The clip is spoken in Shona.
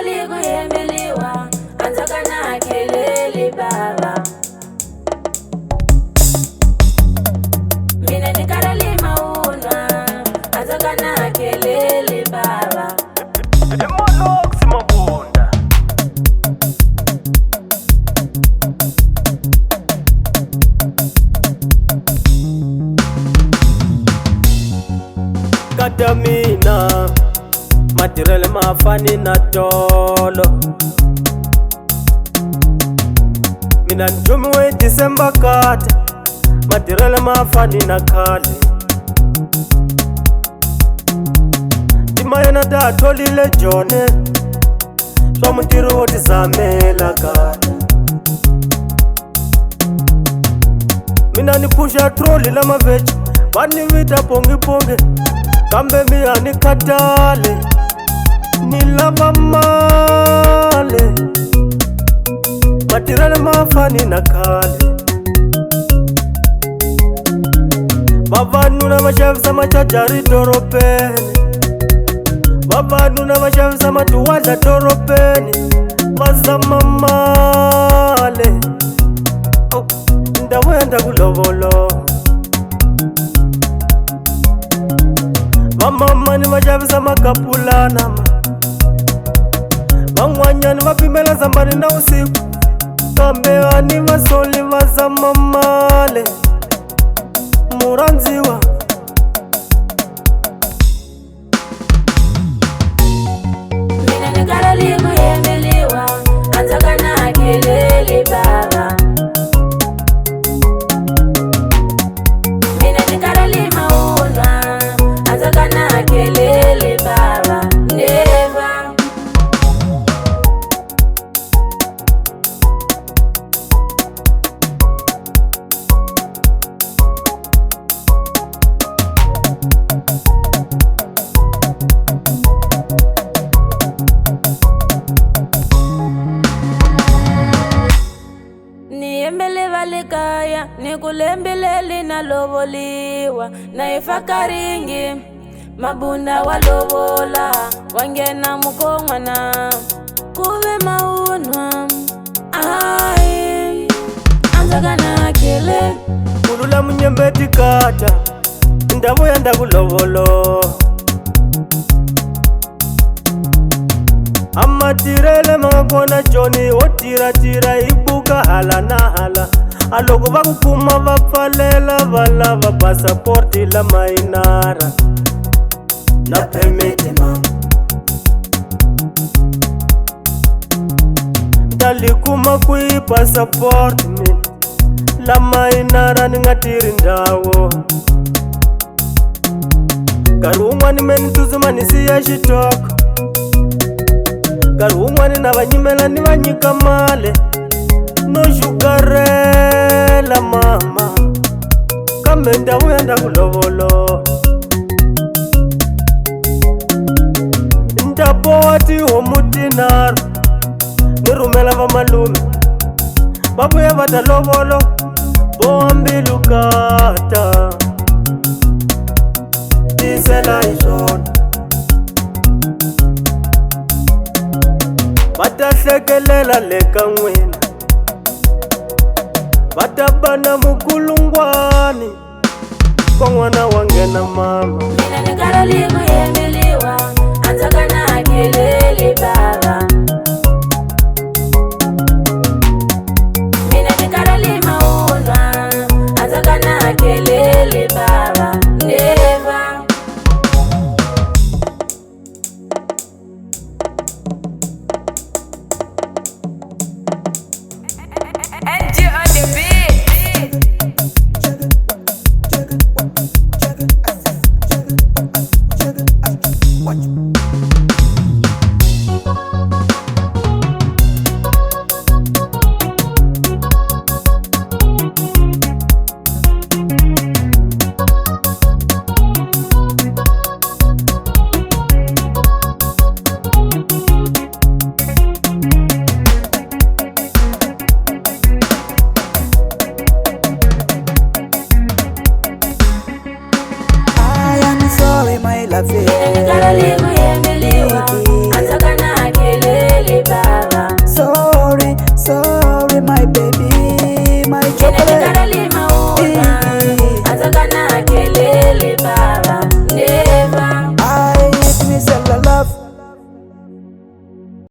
nikarali kuyembeliwa anzakana kelele baba. Mina nikarali maunwa anzakana kelele baba. Manocks Mabunda. Kata mina matirele mafani na tolo. Mina njumi we December kata matirele mafani na kale. Timayena da tolile jone swa mutiri wo tizamela kata. Mina ni pusha troli la mavechi vani vita pongi pongi kambe miya ni katale ni lava male matirele mafani na kale. Vavanuna vashavisa machajari doropeni, vavanuna vashavisa matuwadla doropeni vazama male. Ndawo yenda kulovolo vamamani vashavisa makapulana, van'wanyani va pimela zambani na usiku kambe vani vasoli vazama male. Muranziwa Mina nikarali kuyembeliwa anzakana kelele baba. Mina nikarali maunwa anzakana kelele baba. Never. Niembele valikaya nikulembeleli na lovoliwa na ifakaringi Mabunda wa lovola wangena mukongwana kuve maunwa ai anzakana kele kulula munyembeti kata ndawo yenda kulovolo. Amatirele mangakona joni wotiratira ibuka hala na hala. Aloko vakukuma vapfalela valava pasaporti la mainara na permiti mama. Ndalikuma kui pasaporti mina la mainara ningatiri ndawo. Nkarhi wun'wani meni tsutsuma ni siya xitoko, nkarhi wun'wani na vanyimela ni va nyika male no xukarela mama kambe ndawu yenda kulovolo. Ndaboha tihomu tinharhu ni rhumela vamalume va vuya va ta lovolo boha mbilu kata tisela hi swona. Va ta hlekelela le ka n'wina va ta bana mukulungwani ko n'wana wa nghena mama. Mina nikarali kuyembeliwa anzakana kelele baba. Mina nikarali maunwa anzakana kelele baba. Never. And you on the beat. Watch.